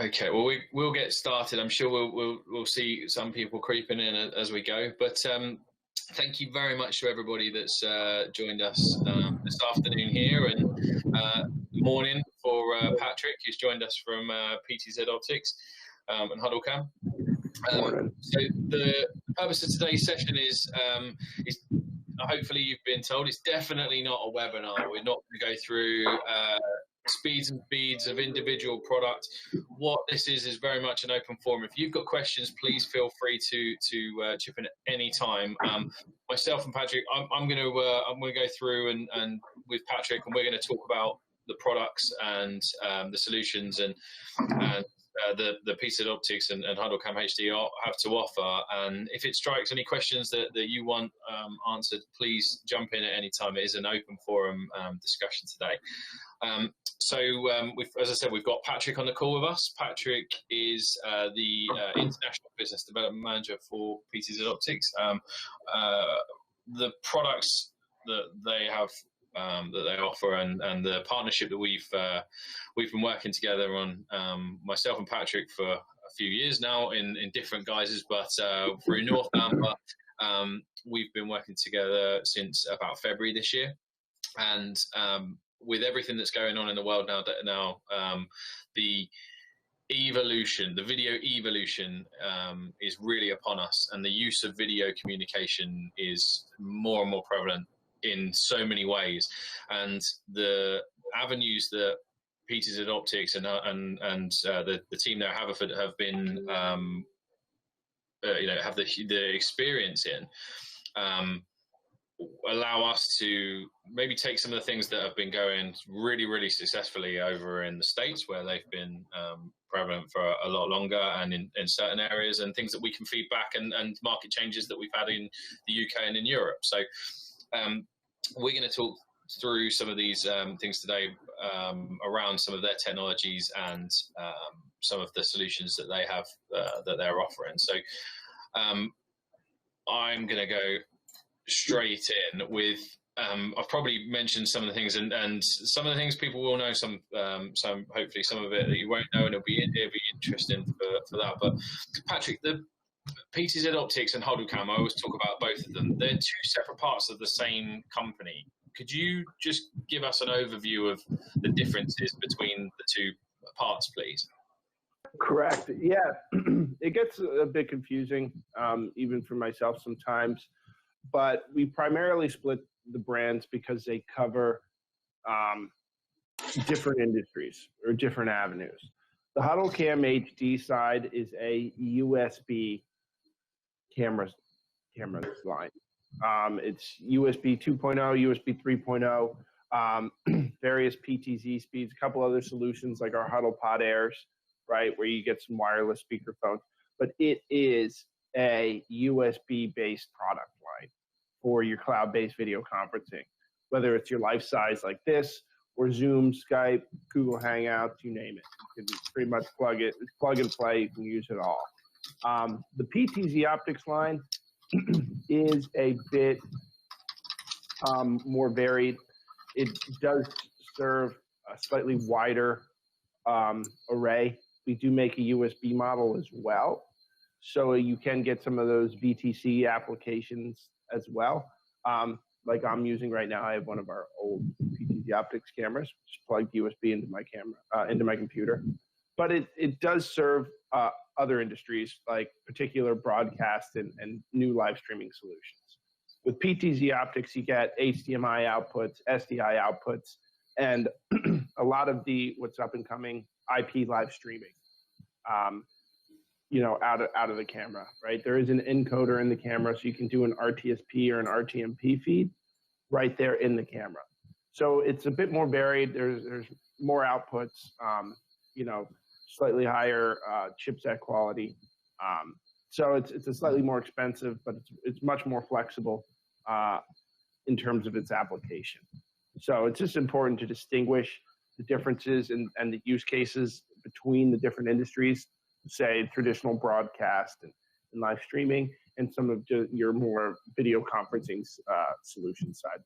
Okay, well, we'll get started. I'm sure we'll see some people creeping in as we go. But thank you very much to everybody that's joined us this afternoon here, and morning for Patrick, who's joined us from PTZOptics and HuddleCam. So the purpose of today's session is hopefully you've been told it's definitely not a webinar. We're not going to go through speeds and feeds of individual product. What this is very much an open forum. If you've got questions, please feel free to chip in at any time. Myself and Patrick, I'm going to go through and with Patrick, and we're going to talk about the products and the solutions and the PTZOptics and HuddleCam HD have to offer. And if it strikes any questions that you want answered, please jump in at any time. It is an open forum discussion today. So as I said, we've got Patrick on the call with us. Patrick is the International Business Development Manager for PTZOptics. The products that they have that they offer and the partnership that we've been working together on, myself and Patrick, for a few years now in different guises, but through Northamber, we've been working together since about February this year. And with everything that's going on in the world now, the evolution, the video evolution is really upon us, and the use of video communication is more and more prevalent in so many ways. And the avenues that PTZOptics and the team there at Haverford have been have the experience in, allow us to maybe take some of the things that have been going really successfully over in the States, where they've been prevalent for a lot longer, and in certain areas, and things that we can feed back, and market changes that we've had in the UK and in Europe. So we're going to talk through some of these things today around some of their technologies and some of the solutions that they have that they're offering. So I'm going to go straight in with I've probably mentioned some of the things, and some of the things people will know, some hopefully some of it that you won't know, and it'll be interesting for that. But Patrick, the PTZOptics and HuddleCam, I always talk about both of them. They're two separate parts of the same company. Could you just give us an overview of the differences between the two parts, please? Correct. Yeah, it gets a bit confusing, even for myself sometimes. But we primarily split the brands because they cover different industries or different avenues. The HuddleCam HD side is a USB camera line. It's USB 2.0, USB 3.0, various PTZ speeds, a couple other solutions like our HuddlePod Airs, right, where you get some wireless speakerphones. But it is a USB-based product line for your cloud-based video conferencing, whether it's your life size like this, or Zoom, Skype, Google Hangouts, you name it. You can pretty much plug and play. You can use it all. The PTZOptics line is a bit more varied. It does serve a slightly wider array. We do make a USB model as well, so you can get some of those VTC applications as well. Like I'm using right now, I have one of our old PTZOptics cameras, just plugged USB into my camera, into my computer. But it does serve other industries, like particular broadcast and new live streaming solutions. With PTZOptics, you get HDMI outputs, SDI outputs, and a lot of what's up and coming IP live streaming, out of the camera, right? There is an encoder in the camera, so you can do an RTSP or an RTMP feed right there in the camera. So it's a bit more varied. There's more outputs, slightly higher chipset quality. So it's a slightly more expensive, but it's much more flexible in terms of its application. So it's just important to distinguish the differences and the use cases between the different industries, say traditional broadcast and live streaming, and some of your more video conferencing solution side.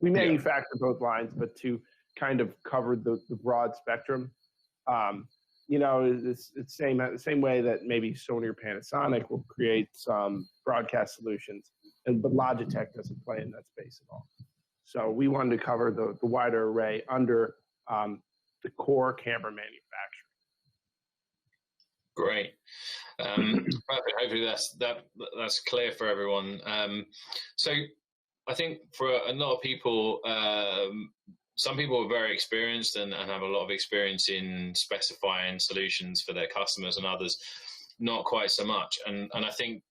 We manufacture both lines, but to kind of cover the broad spectrum, it's the same way that maybe Sony or Panasonic will create some broadcast solutions, but Logitech doesn't play in that space at all. So we wanted to cover the wider array under the core camera manufacturer. Great. Perfect. Hopefully that's clear for everyone. So I think for a lot of people, some people are very experienced and have a lot of experience in specifying solutions for their customers, and others not quite so much. And I think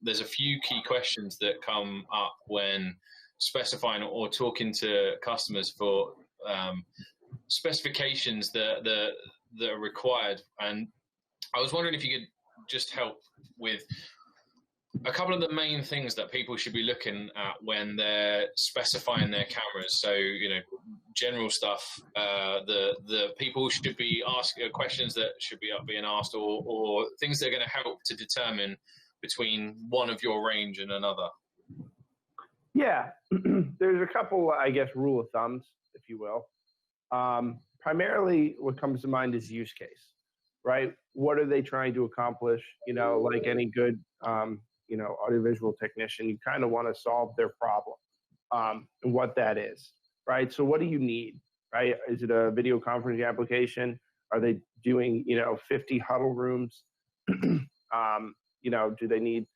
there's a few key questions that come up when specifying or talking to customers for specifications that are required. And I was wondering if you could just help with a couple of the main things that people should be looking at when they're specifying their cameras. So, general stuff, the people should be asking questions that should be being asked, or things that are going to help to determine between one of your range and another. Yeah, there's a couple, I guess, rule of thumbs, if you will. Primarily, what comes to mind is use case, right? What are they trying to accomplish? Like any good, audiovisual technician, you kind of want to solve their problem, and what that is, right? So what do you need, right? Is it a video conferencing application? Are they doing, 50 huddle rooms? Do they need,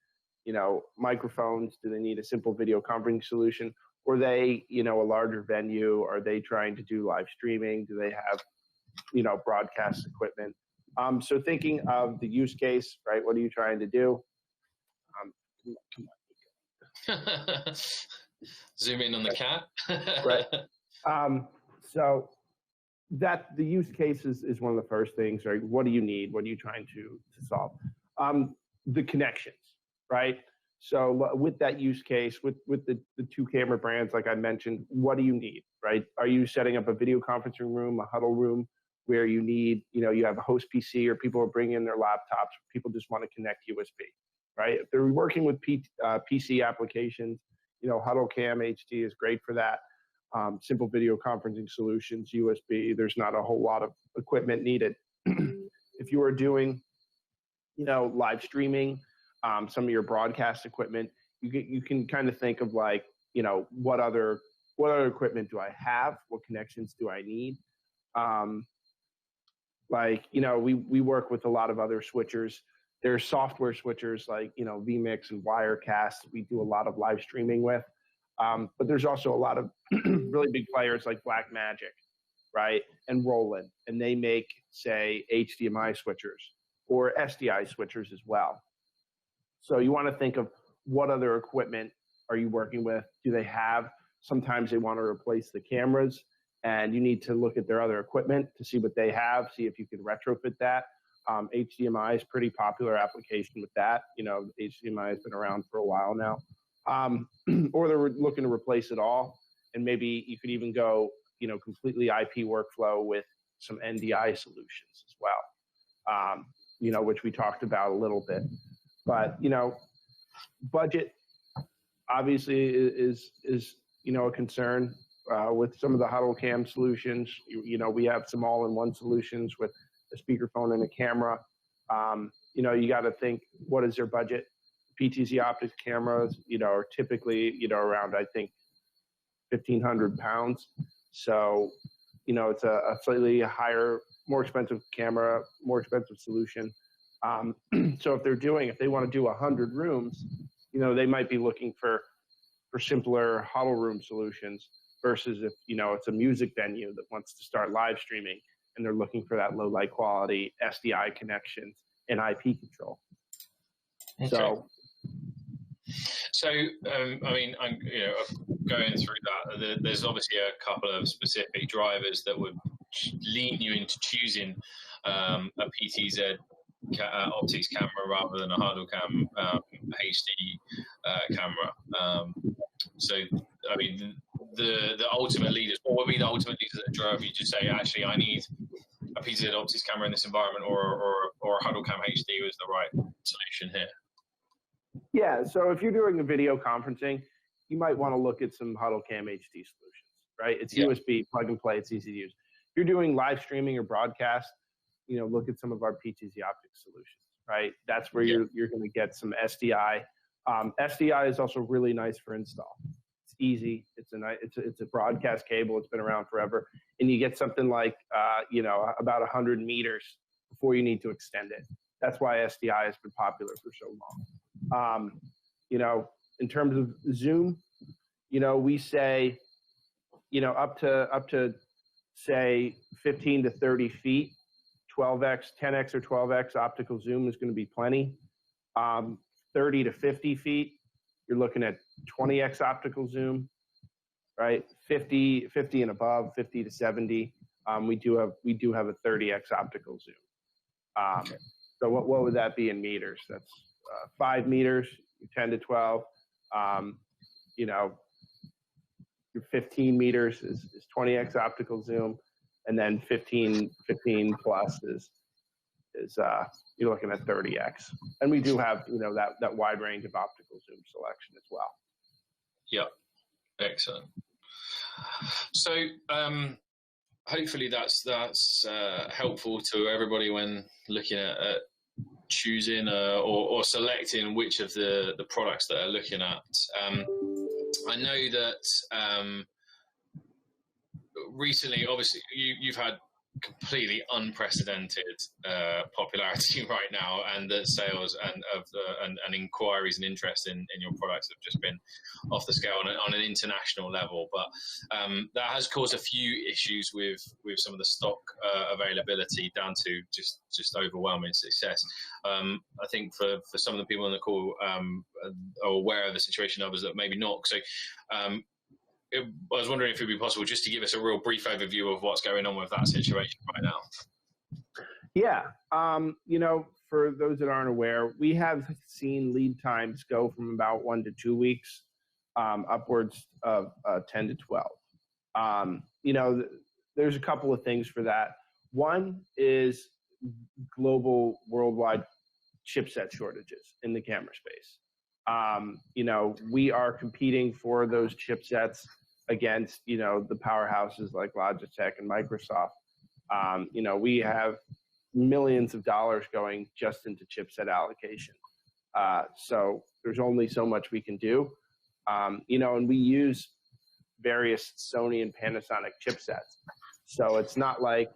microphones? Do they need a simple video conferencing solution? Or they, a larger venue? Are they trying to do live streaming? Do they have, broadcast equipment? So thinking of the use case, right? What are you trying to do? Come on. Zoom in on the cat. Right. So that the use case is one of the first things, right? What do you need? What are you trying to solve? The connections, right? So with that use case, with the two camera brands, like I mentioned, what do you need, right? Are you setting up a video conferencing room, a huddle room, where you need, you have a host PC, or people are bringing in their laptops, people just want to connect USB, right? If they're working with PC applications, Huddle Cam HD is great for that. Simple video conferencing solutions, USB, there's not a whole lot of equipment needed. If you are doing, live streaming, some of your broadcast equipment, you can kind of think of like, what other equipment do I have? What connections do I need? We work with a lot of other switchers. There's software switchers like, vMix and Wirecast we do a lot of live streaming with. But there's also a lot of really big players like Blackmagic, right? And Roland, and they make, say, HDMI switchers or SDI switchers as well. So you want to think of what other equipment are you working with? Do they have, sometimes they want to replace the cameras, and you need to look at their other equipment to see what they have, see if you can retrofit that. HDMI is pretty popular application with that. HDMI has been around for a while now. Or they're looking to replace it all. And maybe you could even go, completely IP workflow with some NDI solutions as well, which we talked about a little bit. But, budget obviously is a concern. With some of the Huddle Cam solutions, we have some all-in-one solutions with a speakerphone and a camera. You got to think, what is their budget? PTZOptics cameras, are typically, around, I think, 1,500 pounds. So, it's a slightly higher, more expensive camera, more expensive solution. So if they want to do 100 rooms, they might be looking for simpler huddle room solutions versus if, it's a music venue that wants to start live streaming and they're looking for that low light quality SDI connections and IP control. Okay. So, I'm going through that. There's obviously a couple of specific drivers that would lean you into choosing a PTZ optics camera rather than a Huddle Cam HD camera. The ultimate leaders, what would be the ultimate leaders that drove you to say, actually, I need a PTZOptics camera in this environment, or a Huddle Cam HD was the right solution here? Yeah, so if you're doing a video conferencing, you might want to look at some Huddle Cam HD solutions, right? It's USB, plug and play, it's easy to use. If you're doing live streaming or broadcast, look at some of our PTZOptics solutions, right? That's where Yeah. you're going to get some SDI. SDI is also really nice for install. It's easy. It's a broadcast cable. It's been around forever, and you get something like about 100 meters before you need to extend it. That's why SDI has been popular for so long. In terms of zoom, we say, up to say 15 to 30 feet, 12x, 10x or 12x optical zoom is going to be plenty. 30 to 50 feet, you're looking at 20x optical zoom, right? 50 and above, 50 to 70, we do have a 30x optical zoom. So what would that be in meters? That's 5 meters, 10 to 12. Your 15 meters is 20x optical zoom, and then 15 plus is you're looking at 30x. And we do have that wide range of optical zoom selection as well. Yep, excellent. So hopefully that's helpful to everybody when looking at choosing or selecting which of the products that they're looking at. I know that recently, obviously, you've had completely unprecedented popularity right now, and the sales and inquiries and interest in your products have just been off the scale on an international level. But that has caused a few issues with some of the stock availability, down to just overwhelming success. I think for some of the people on the call are aware of the situation, others that maybe not. So I was wondering if it would be possible just to give us a real brief overview of what's going on with that situation right now. Yeah. For those that aren't aware, we have seen lead times go from about 1 to 2 weeks, upwards of 10 to 12. There's a couple of things for that. One is global, worldwide chipset shortages in the camera space. We are competing for those chipsets against, the powerhouses like Logitech and Microsoft. We have millions of dollars going just into chipset allocation. So there's only so much we can do. And we use various Sony and Panasonic chipsets. So it's not like,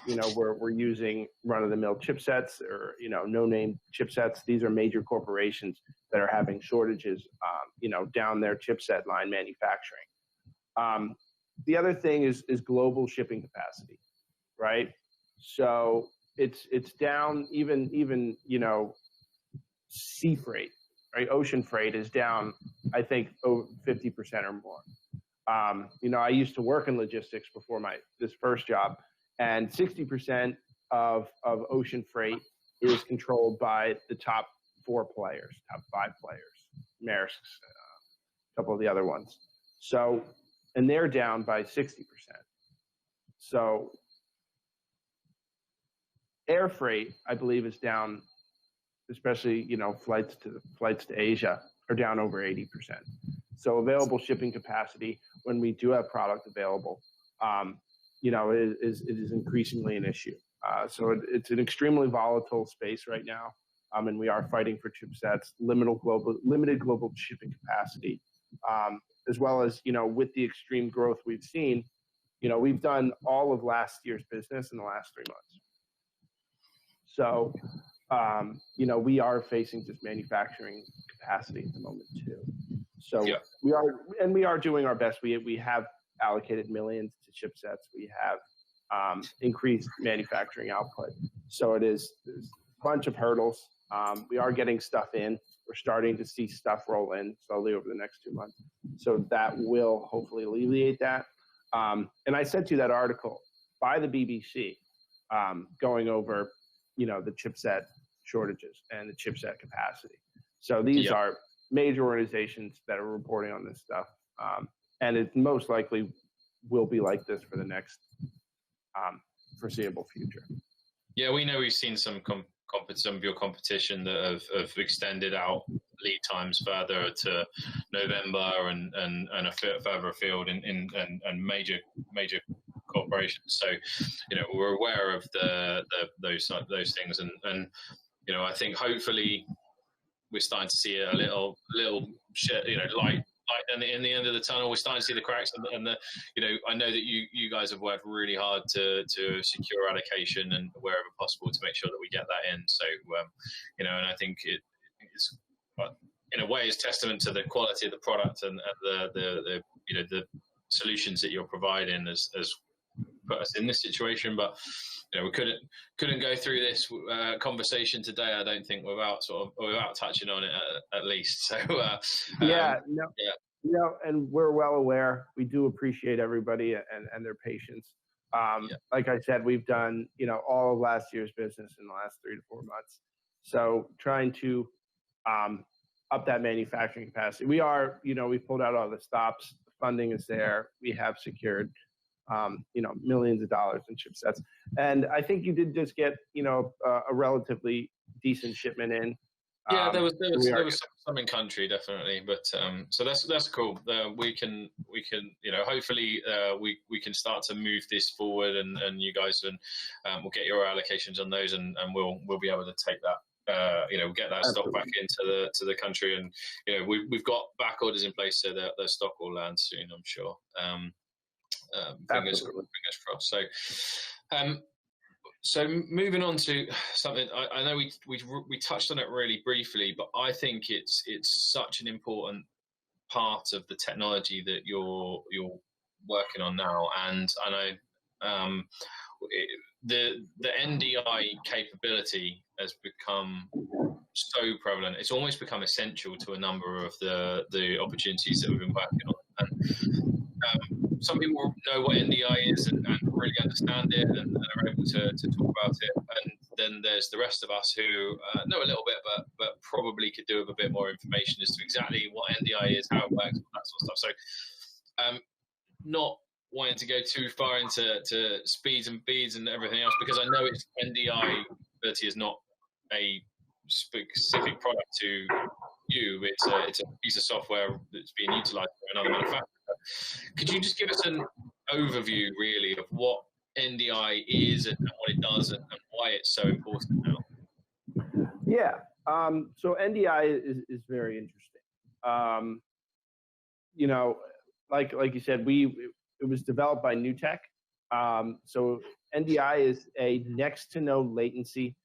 we're using run-of-the-mill chipsets or, no-name chipsets. These are major corporations that are having shortages, down their chipset line manufacturing. The other thing is global shipping capacity, right? So it's down, even sea freight, right? Ocean freight is down, I think, over 50% or more. I used to work in logistics before this first job, and 60% of ocean freight is controlled by the top 4 players, top 5 players, Maersk, a couple of the other ones. So, and they're down by 60%. So air freight, I believe, is down, especially, flights to Asia are down over 80%. So available shipping capacity, when we do have product available, it is increasingly an issue. So it's an extremely volatile space right now. And we are fighting for chipsets, limited global shipping capacity, as well as, with the extreme growth we've seen, we've done all of last year's business in the last 3 months. So, we are facing just manufacturing capacity at the moment too. So yeah. we are doing our best. We have allocated millions to chipsets. We have increased manufacturing output. So there's a bunch of hurdles. We are getting stuff in. We're starting to see stuff roll in slowly over the next 2 months. So that will hopefully alleviate that. And I sent you that article by the BBC going over, the chipset shortages and the chipset capacity. So these are major organizations that are reporting on this stuff. And it most likely will be like this for the next foreseeable future. Yeah, we know we've seen some of your competition that have extended out lead times further to November and a further afield, and major corporations. So, we're aware of those things, and I think hopefully we're starting to see a little light in the end of the tunnel. We're starting to see the cracks, and the I know that you guys have worked really hard to secure allocation and wherever possible to make sure that we get that in. So and I think it's in a way is testament to the quality of the product and the solutions that you're providing has put us in this situation. But we couldn't go through this conversation today, I don't think, without touching on it at least. So and we're well aware. We do appreciate everybody and their patience. Like I said, we've done all of last year's business in the last 3 to 4 months. So trying to up that manufacturing capacity. We are, we pulled out all the stops. The funding is there. We have secured, millions of dollars in chipsets. And I think you did just get, a relatively decent shipment in. Yeah, there was some in country, definitely, but so that's cool. We can hopefully we can start to move this forward, and you guys will get your allocations on those, and we'll be able to take that. Get that stock back into the country, and we've got back orders in place, so the stock will land soon, I'm sure. Fingers crossed. So moving on to something, I know we touched on it really briefly, but I think it's such an important part of the technology that you're working on now, and I know the NDI capability has become so prevalent. It's almost become essential to a number of the opportunities that we've been working on. And some people know what NDI is and really understand it and are able to talk about it. And then there's the rest of us who know a little bit, but probably could do with a bit more information as to exactly what NDI is, how it works, all that sort of stuff. So not wanting to go too far into speeds and beads and everything else, because I know it's NDI ability is not a specific product to you. It's a piece of software that's being utilized for another manufacturer. Could you just give us an overview, really, of what NDI is and what it does and why it's so important now? Yeah. So NDI is very interesting. Like you said, it was developed by NewTek. So NDI is a next to no latency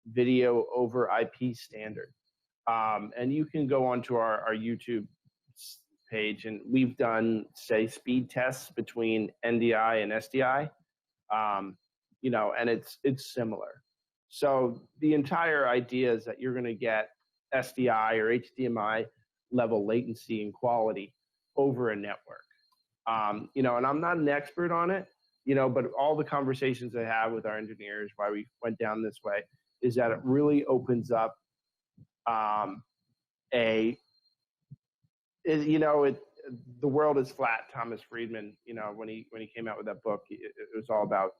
video over IP standard. And you can go onto our YouTube page, and we've done, say, speed tests between NDI and SDI, and it's similar. So the entire idea is that you're going to get SDI or HDMI level latency and quality over a network. And I'm not an expert on it, but all the conversations I have with our engineers, why we went down this way, is that it really opens up the world is flat. Thomas Friedman, when he came out with that book, it was all about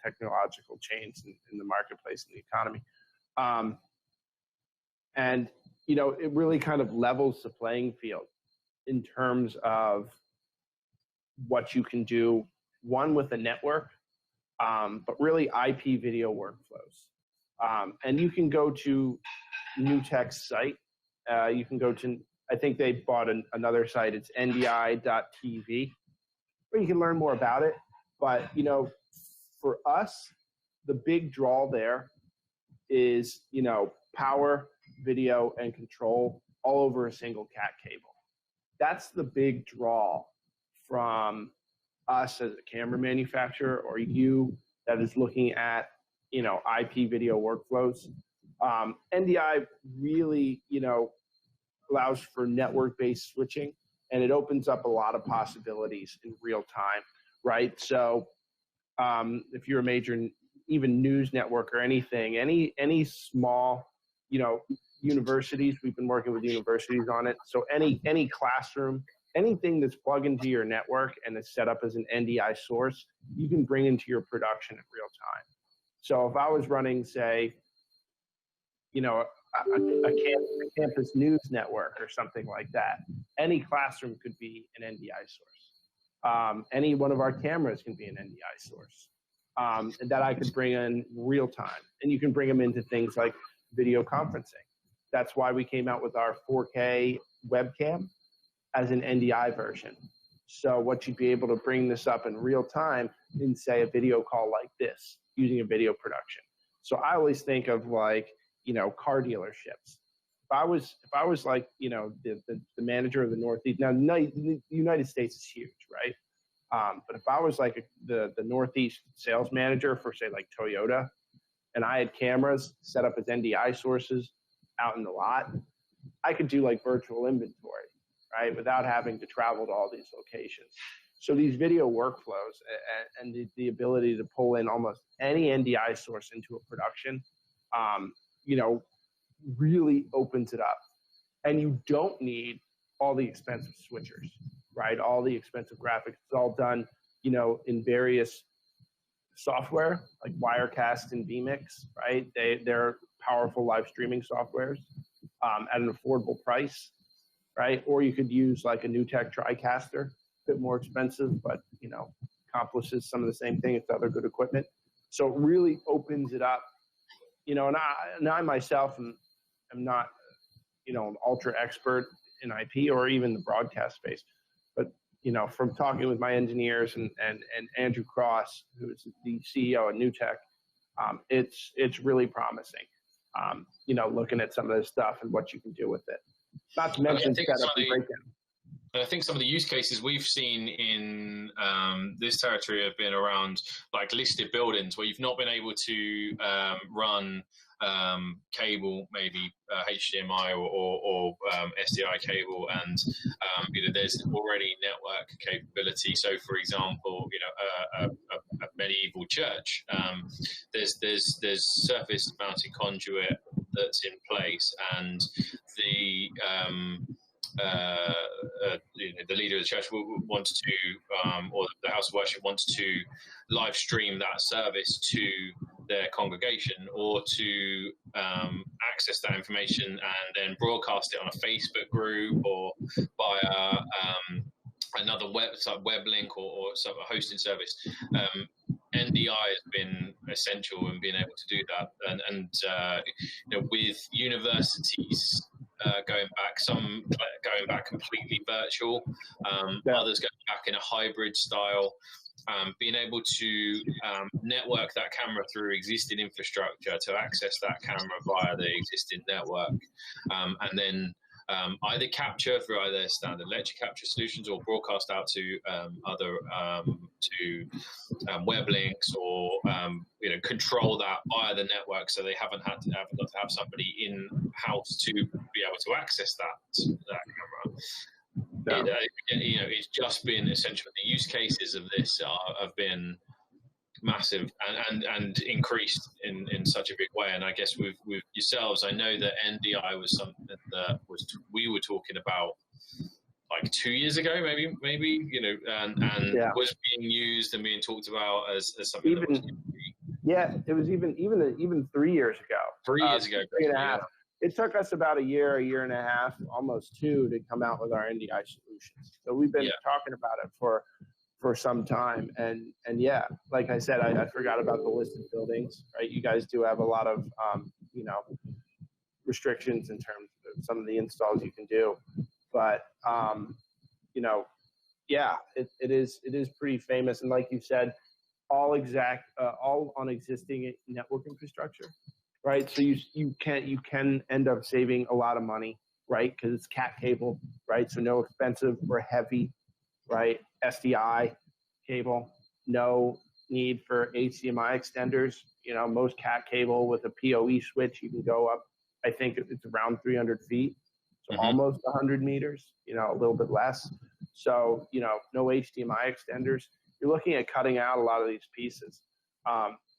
technological change in the marketplace and the economy, and it really kind of levels the playing field in terms of what you can do, one with a network, but really IP video workflows. And you can go to NewTek's site. You can go to, I think they bought another site. It's ndi.tv, where you can learn more about it. But, for us, the big draw there is, power, video, and control all over a single CAT cable. That's the big draw from us as a camera manufacturer, or you that is looking at, IP video workflows. NDI really, allows for network-based switching, and it opens up a lot of possibilities in real time, right? So if you're a major, even news network or anything, any small, universities, we've been working with universities on it. So any classroom, anything that's plugged into your network and is set up as an NDI source, you can bring into your production in real time. So if I was running, say, a campus news network or something like that, any classroom could be an NDI source. Any one of our cameras can be an NDI source that I could bring in real time. And you can bring them into things like video conferencing. That's why we came out with our 4K webcam as an NDI version. So what you'd be able to bring this up in real time in, say, a video call like this, using a video production. So I always think of, like, you know, car dealerships. If I was like, you know, the manager of the Northeast, now the United States is huge, right? But if I was like the Northeast sales manager for, say, like Toyota, and I had cameras set up as NDI sources out in the lot, I could do like virtual inventory, right, without having to travel to all these locations. So these video workflows and the ability to pull in almost any NDI source into a production, you know, really opens it up. And you don't need all the expensive switchers, right? All the expensive graphics. It's all done, you know, in various software like Wirecast and vMix, right? They're powerful live streaming softwares at an affordable price, right? Or you could use like a NewTek TriCaster, a bit more expensive, but, you know, accomplishes some of the same thing. It's other good equipment. So it really opens it up, you know, and I myself am not, you know, an ultra expert in IP or even the broadcast space, but, you know, from talking with my engineers and Andrew Cross, who's the CEO of NewTek, it's really promising, you know, looking at some of this stuff and what you can do with it. Not to mention setup and breakdown. I think some of the use cases we've seen in this territory have been around like listed buildings where you've not been able to run cable, maybe HDMI or SDI cable, and you know, there's already network capability. So, for example, you know, a medieval church, there's surface mounted conduit that's in place, and the the leader of the church wants to, or the house of worship wants to live stream that service to their congregation, or to access that information and then broadcast it on a Facebook group or via another web link or some hosting service. NDI has been essential in being able to do that, and you know, with universities going back, some going back completely virtual, others going back in a hybrid style. Being able to network that camera through existing infrastructure to access that camera via the existing network, and then either capture through either standard lecture capture solutions or broadcast out to other web links, or you know, control that via the network, so they haven't got to have somebody in house to be able to access that camera. No. You know, it's just been essential. The use cases of this have been massive and increased in such a big way. And I guess with yourselves, I know that NDI was something that we were talking about like 2 years ago, maybe you know, and was being used and being talked about as something. It was even 3 years ago. 3 years ago. 3.5. It took us about a year and a half, almost 2, to come out with our NDI solutions. So we've been talking about it for some time. And yeah, like I said, I forgot about the listed buildings, right? You guys do have a lot of, you know, restrictions in terms of some of the installs you can do. But, you know, yeah, it is pretty famous. And like you said, all on existing network infrastructure. Right, so you can end up saving a lot of money, right? Because it's cat cable, right? So no expensive or heavy, right? SDI cable, no need for HDMI extenders. You know, most cat cable with a PoE switch, you can go up, I think it's around 300 feet, so almost 100 meters. You know, a little bit less. So, you know, no HDMI extenders. You're looking at cutting out a lot of these pieces.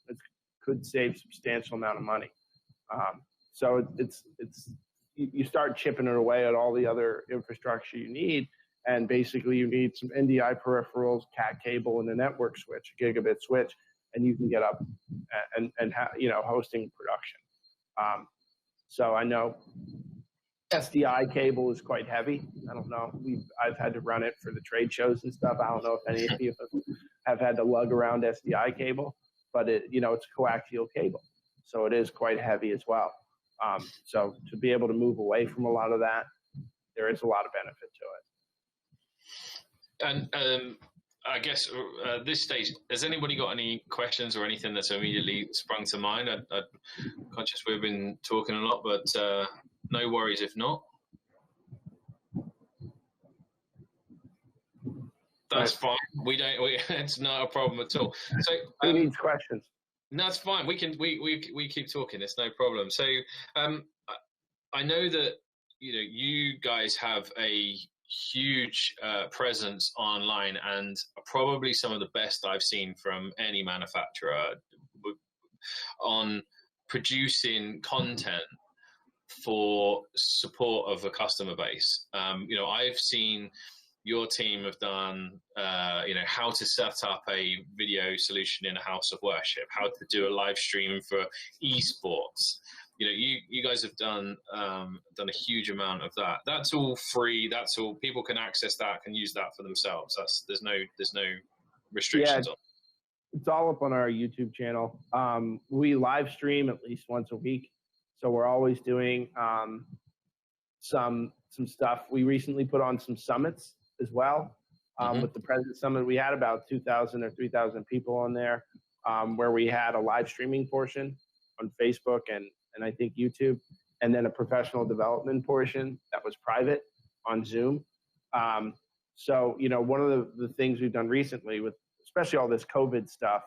It's could save substantial amount of money. So you start chipping it away at all the other infrastructure you need, and basically you need some NDI peripherals, cat cable, and a network switch, a gigabit switch, and you can get up and you know, hosting production. So I know SDI cable is quite heavy. I don't know. I've had to run it for the trade shows and stuff. I don't know if any of you have had to lug around SDI cable, but it's coaxial cable, so it is quite heavy as well. So to be able to move away from a lot of that, there is a lot of benefit to it. And I guess at this stage, has anybody got any questions or anything that's immediately sprung to mind? I'm conscious we've been talking a lot, but no worries if not. That's fine. It's not a problem at all. So who needs questions? No, it's fine. We keep talking. It's no problem. So I know that you guys have a huge presence online, and probably some of the best I've seen from any manufacturer on producing content for support of a customer base. I've seen your team have done, how to set up a video solution in a house of worship, how to do a live stream for esports. You guys have done a huge amount of that. That's all free. That's all, people can access that, can use that for themselves. There's no restrictions on. It's all up on our YouTube channel. We live stream at least once a week, so we're always doing some stuff. We recently put on some summits as well. With the President Summit, we had about 2,000 or 3,000 people on there, where we had a live streaming portion on Facebook and I think YouTube, and then a professional development portion that was private on Zoom. So, one of the things we've done recently with especially all this COVID stuff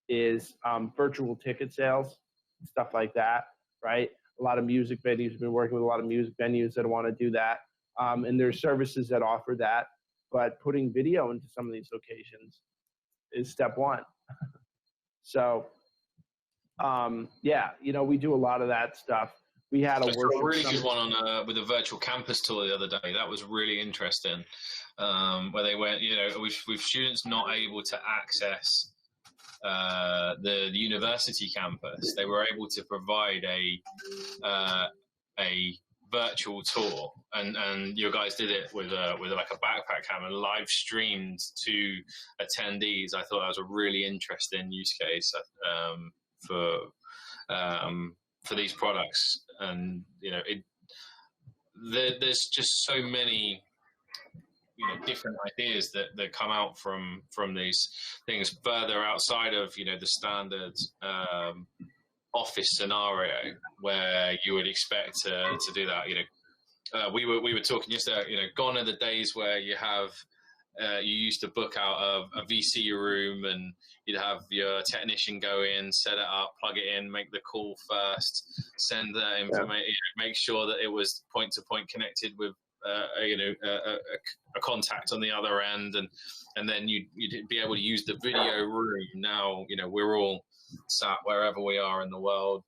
is virtual ticket sales, stuff like that, right? A lot of music venues, we've been working with a lot of music venues that want to do that. And there's services that offer that, but putting video into some of these locations is step one. So, we do a lot of that stuff. We had a really good one on with a virtual campus tour the other day. That was really interesting, where they went, with students not able to access the university campus, they were able to provide a virtual tour, and your guys did it with like a backpack camera, live streamed to attendees. I thought that was a really interesting use case for these products, and there's just so many different ideas that come out from these things further outside of the standard office scenario where you would expect to do that. We were talking yesterday, gone are the days where you have you used to book out a VC room and you'd have your technician go in, set it up, plug it in, make the call first, send the information, make sure that it was point to point connected with a contact on the other end, and then you'd be able to use the video room. Now we're all sat wherever we are in the world,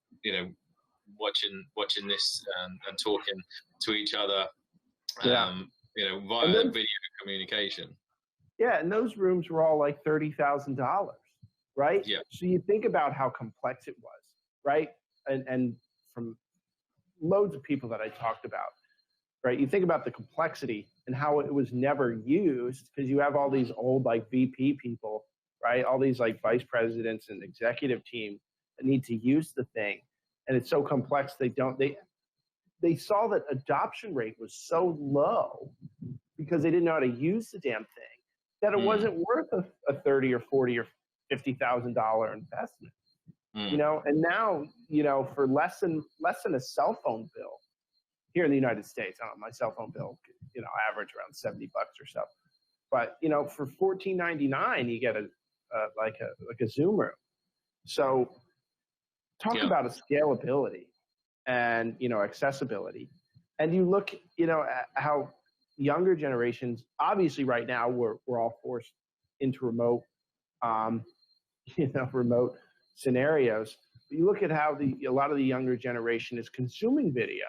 watching this and talking to each other, via video communication. Yeah, and those rooms were all like $30,000, right? Yeah. So you think about how complex it was, right? And from loads of people that I talked about, right? You think about the complexity and how it was never used, because you have all these old like VP people, right? All these like vice presidents and executive team that need to use the thing, and it's so complex they saw that adoption rate was so low because they didn't know how to use the damn thing, that it wasn't worth a $30 or $40 or $50,000 investment. And now for less than a cell phone bill here in the United States, I don't know, my cell phone bill average around $70 or so, but for $14.99 you get a Zoom room. So talk about a scalability and accessibility. And you look at how younger generations, obviously right now we're all forced into remote remote scenarios. But you look at how a lot of the younger generation is consuming video,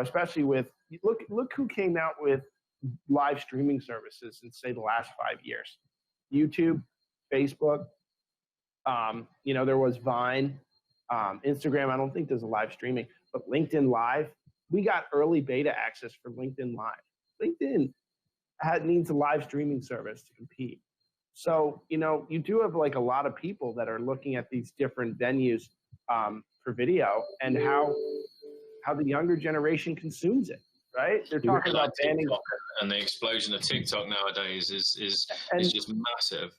especially with look who came out with live streaming services in say the last 5 years. YouTube, Facebook, there was Vine, Instagram. I don't think there's a live streaming, but LinkedIn Live, we got early beta access for LinkedIn Live. LinkedIn needs a live streaming service to compete. So, you know, you do have like a lot of people that are looking at these different venues for video and how the younger generation consumes it, right? They're talking about banning. And the explosion of TikTok nowadays is just massive.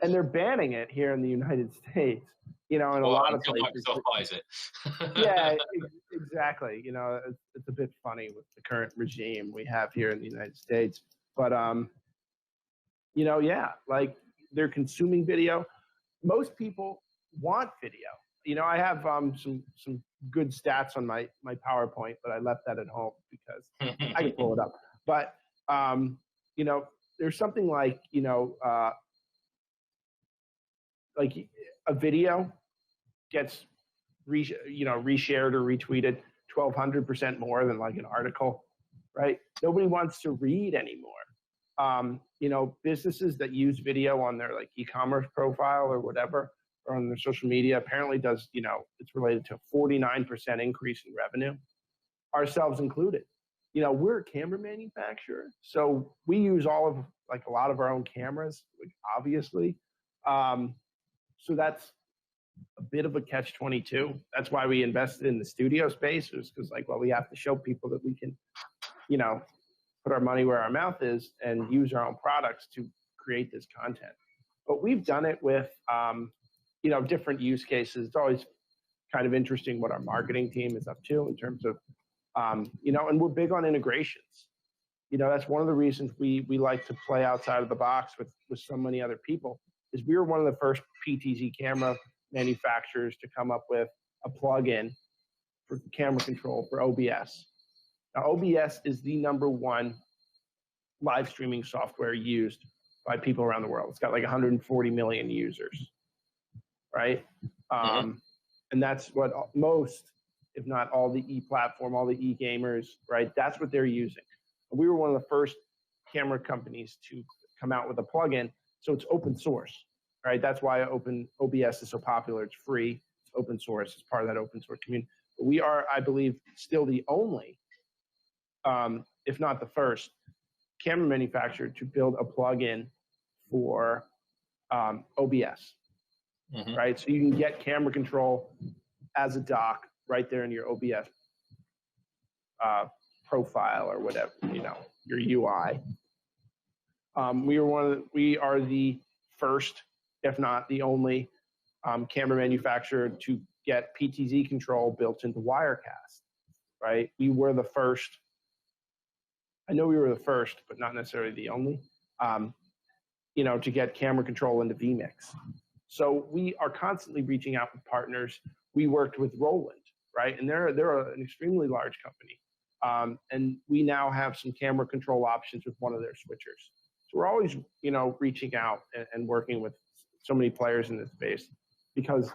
And they're banning it here in the United States, you know, in a lot of places. Microsoft buys it. Yeah, exactly. You know, it's a bit funny with the current regime we have here in the United States. But, you know, yeah, like they're consuming video. Most people want video. You know, I have some good stats on my PowerPoint, but I left that at home because I can pull it up. But, you know, there's something like, you know, like a video gets reshared or retweeted 1,200% more than like an article, right? Nobody wants to read anymore. You know, businesses that use video on their like e-commerce profile or whatever, or on their social media apparently does, you know, it's related to a 49% increase in revenue, ourselves included. You know, we're a camera manufacturer, so we use a lot of our own cameras, like, obviously. So that's a bit of a catch-22. That's why we invested in the studio space, because like, well, we have to show people that we can, you know, put our money where our mouth is and use our own products to create this content. But we've done it with, you know, different use cases. It's always kind of interesting what our marketing team is up to in terms of, you know, and we're big on integrations. You know, that's one of the reasons we like to play outside of the box with so many other people, is we were one of the first PTZ camera manufacturers to come up with a plugin for camera control for OBS. Now, OBS is the #1 live streaming software used by people around the world. It's got like 140 million users, right? And that's what most, if not all the e-platform, all the e-gamers, right? That's what they're using. We were one of the first camera companies to come out with a plugin. So it's open source, right? That's why OBS is so popular. It's free, it's open source, it's part of that open source community. But we are, I believe, still the only, if not the first, camera manufacturer to build a plugin for OBS, right? So you can get camera control as a dock right there in your OBS profile or whatever, you know, your UI. We are the first, if not the only, camera manufacturer to get PTZ control built into Wirecast, right? We were the first. I know we were the first, but not necessarily the only, you know, to get camera control into vMix. So we are constantly reaching out with partners. We worked with Roland, right? And they're an extremely large company. And we now have some camera control options with one of their switchers. So we're always, you know, reaching out and working with so many players in this space because,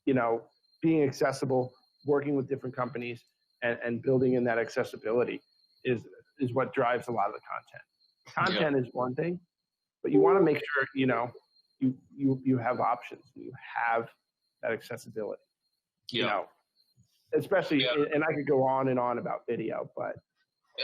you know, being accessible, working with different companies and building in that accessibility is what drives a lot of the content. Content is one thing, but you want to make sure, you know, you have options, you have that accessibility, you know, especially, and I could go on and on about video, but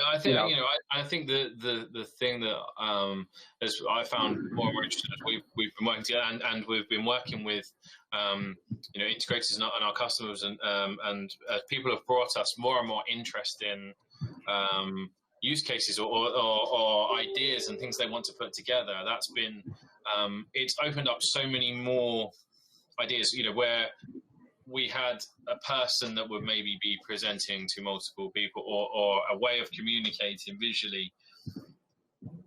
I think, you know, I think the thing that as I found more and more interesting as we've been working together and we've been working with you know, integrators and our customers and people have brought us more and more interest in use cases or ideas and things they want to put together. That's been it's opened up so many more ideas, you know, where we had a person that would maybe be presenting to multiple people or a way of communicating visually.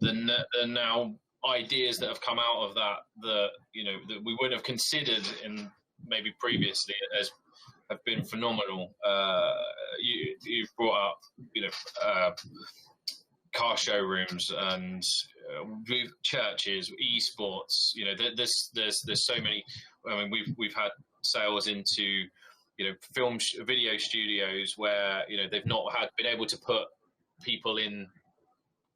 The now ideas that have come out of that you know, that we wouldn't have considered in maybe previously as have been phenomenal. You've brought up, you know, car showrooms and churches, esports. You know, there's so many. I mean, we've had sales into, you know, video studios where, you know, they've not been able to put people in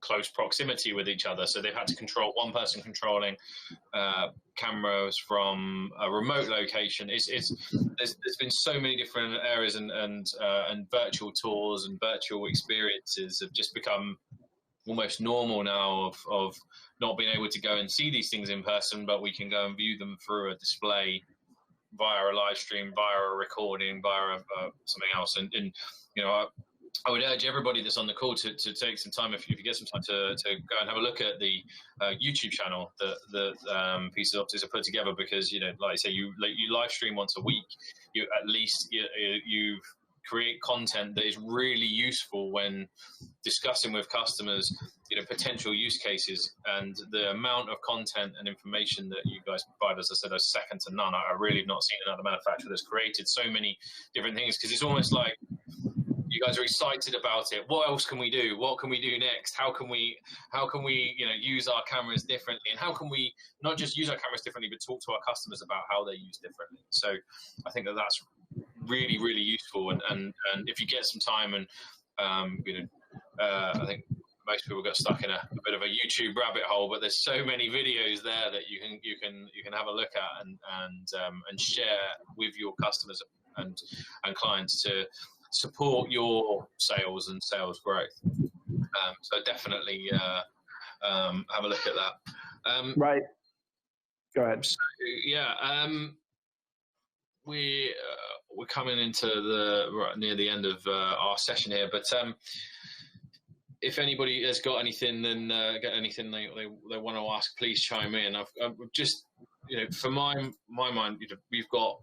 close proximity with each other. So they've had to control one person controlling cameras from a remote location. There's been so many different areas, and virtual tours and virtual experiences have just become almost normal now of not being able to go and see these things in person, but we can go and view them through a display via a live stream, via a recording, via something else. And you know, I would urge everybody that's on the call to take some time, if you get some time, to go and have a look at the YouTube channel that PTZOptics have put together, because, you know, like I say, you live stream once a week. You at least you create content that is really useful when discussing with customers, you know, potential use cases. And the amount of content and information that you guys provide, as I said, is second to none. I really have not seen another manufacturer that's created so many different things, because it's almost like you guys are excited about it. What else can we do? What can we do next? How can we, you know, use our cameras differently? And how can we not just use our cameras differently, but talk to our customers about how they're used differently? So I think that that's really, really useful. And if you get some time, and you know, I think most people got stuck in a bit of a YouTube rabbit hole, but there's so many videos there that you can have a look at and share with your customers and clients to support your sales and sales growth. So definitely have a look at that. Right. Go ahead. So, yeah, we're coming into near the end of our session here, but if anybody has got anything, then get anything they want to ask, please chime in. I've just, you know, for my mind, you know, we've got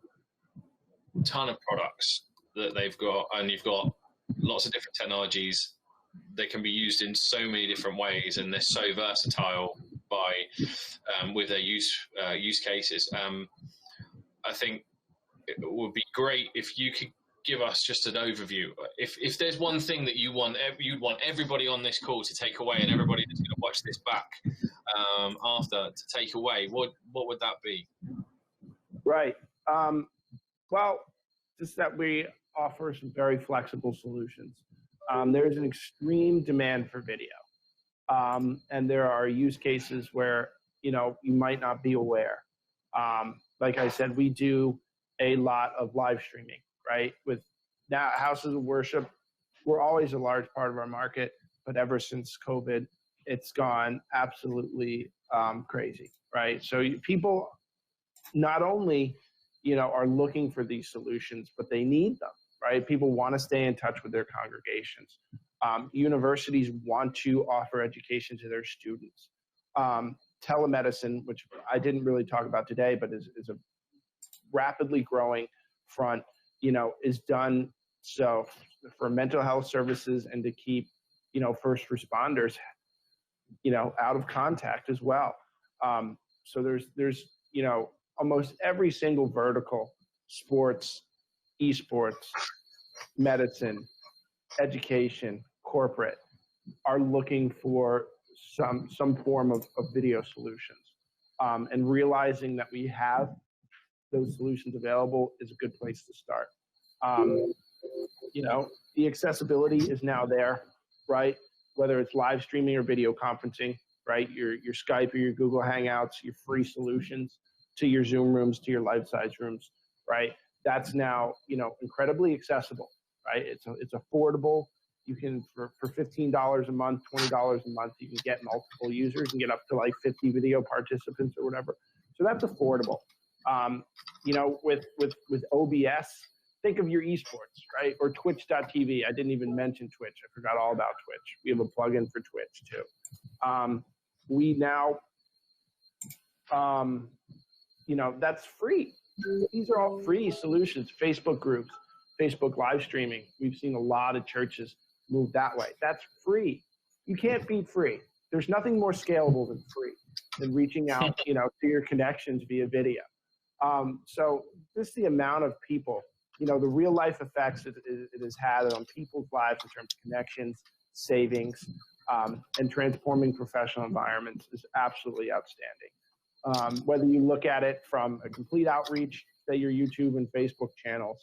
a ton of products that they've got, and you've got lots of different technologies that can be used in so many different ways, and they're so versatile with their use cases. I think it would be great if you could give us just an overview. If there's one thing that you'd want everybody on this call to take away, and everybody that's going to watch this back after to take away, what would that be? Right. Well, just that we offer some very flexible solutions. There's an extreme demand for video. And there are use cases where, you know, you might not be aware. Like I said, we do a lot of live streaming, right? With now houses of worship, we're always a large part of our market, but ever since COVID, it's gone absolutely crazy, right? So people not only, you know, are looking for these solutions, but they need them, right? People want to stay in touch with their congregations. Universities want to offer education to their students. Telemedicine, which I didn't really talk about today, but is a rapidly growing front, you know, is done so for mental health services and to keep, you know, first responders, you know, out of contact as well. So there's, you know, almost every single vertical, sports, esports, medicine, education, corporate, are looking for some form of video solutions. And realizing that we have those solutions available is a good place to start. You know, the accessibility is now there, right? Whether it's live streaming or video conferencing, right? Your Skype or your Google Hangouts, your free solutions to your Zoom rooms, to your life-size rooms, right? That's now, you know, incredibly accessible, right? It's affordable. You can, for $15 a month, $20 a month, you can get multiple users and get up to like 50 video participants or whatever. So that's affordable. You know, with OBS, think of your esports, right? Or Twitch.tv. I didn't even mention Twitch. I forgot all about Twitch. We have a plugin for Twitch too. We now, you know, that's free. These are all free solutions. Facebook groups, Facebook live streaming. We've seen a lot of churches move that way. That's free. You can't beat free. There's nothing more scalable than free, than reaching out, you know, to your connections via video. So just the amount of people, you know, the real life effects it has had on people's lives in terms of connections, savings, and transforming professional environments is absolutely outstanding. Whether you look at it from a complete outreach, say your YouTube and Facebook channels,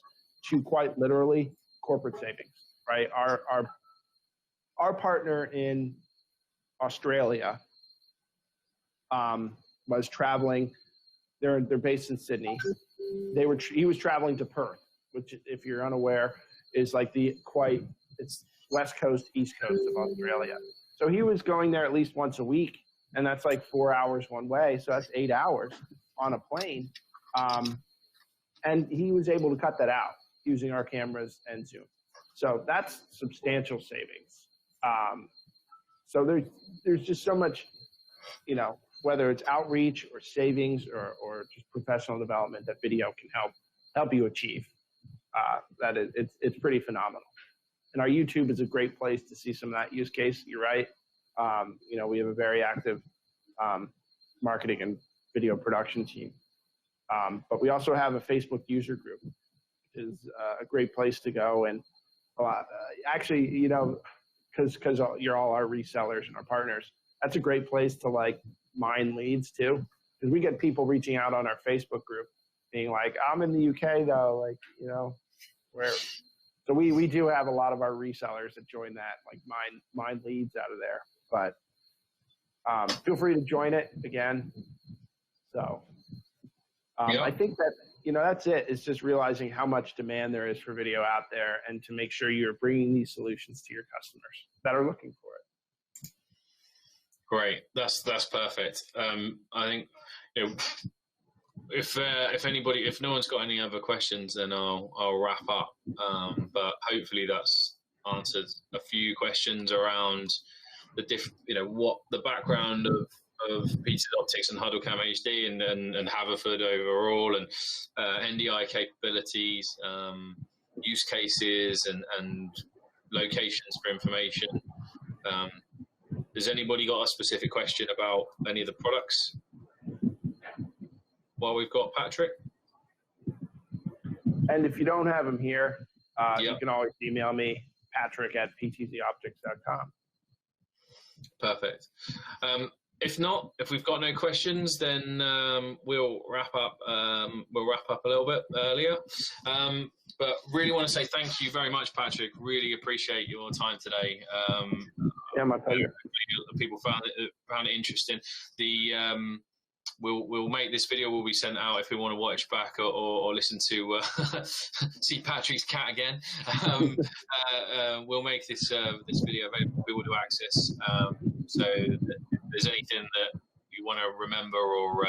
to quite literally corporate savings, right? Our partner in Australia, was traveling. They're based in Sydney. He was traveling to Perth, which, if you're unaware, is like it's west coast, east coast of Australia. So he was going there at least once a week, and that's like 4 hours one way. So that's 8 hours on a plane. And he was able to cut that out using our cameras and Zoom. So that's substantial savings. So there's just so much, whether it's outreach or savings or just professional development that video can help you achieve. It's pretty phenomenal. And our YouTube is a great place to see some of that use case. You're right. We have a very active marketing and video production team. But we also have a Facebook user group, which is a great place to go. And actually, because you're all our resellers and our partners, that's a great place to like mine leads too. Because we get people reaching out on our Facebook group being like, I'm in the UK though, like, where. So we do have a lot of our resellers that join that, like mine leads out of there. But feel free to join it again. So I think that, that's it. It's just realizing how much demand there is for video out there, and to make sure you're bringing these solutions to your customers that are looking for it. Great. That's perfect. I think, if no one's got any other questions, then I'll wrap up. But hopefully that's answered a few questions around what the background of PTZOptics and HuddleCam HD and Haverford overall, and NDI capabilities, use cases, and locations for information. Has anybody got a specific question about any of the products while we've got Patrick? And if you don't have them here, you can always email me, patrick@PTZOptics.com. Perfect. If we've got no questions, then we'll wrap up. We'll wrap up a little bit earlier. But really want to say thank you very much, Patrick. Really appreciate your time today. My pleasure. People found it interesting. We'll make this video will be sent out if we want to watch back or listen to see Patrick's cat again. We'll make this video available for people to access. So if there's anything that you want to remember or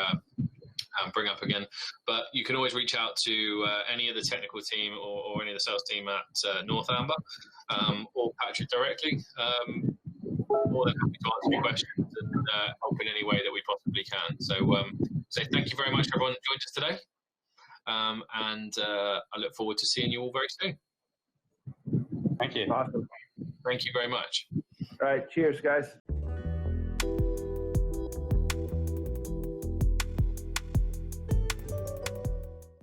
bring up again, but you can always reach out to any of the technical team or any of the sales team at Northamber, or Patrick directly. More than happy to answer your questions and help in any way that we possibly can. So thank you very much for everyone who joined us today, and I look forward to seeing you all very soon. Thank you. Awesome. Thank you very much. All right, cheers, guys.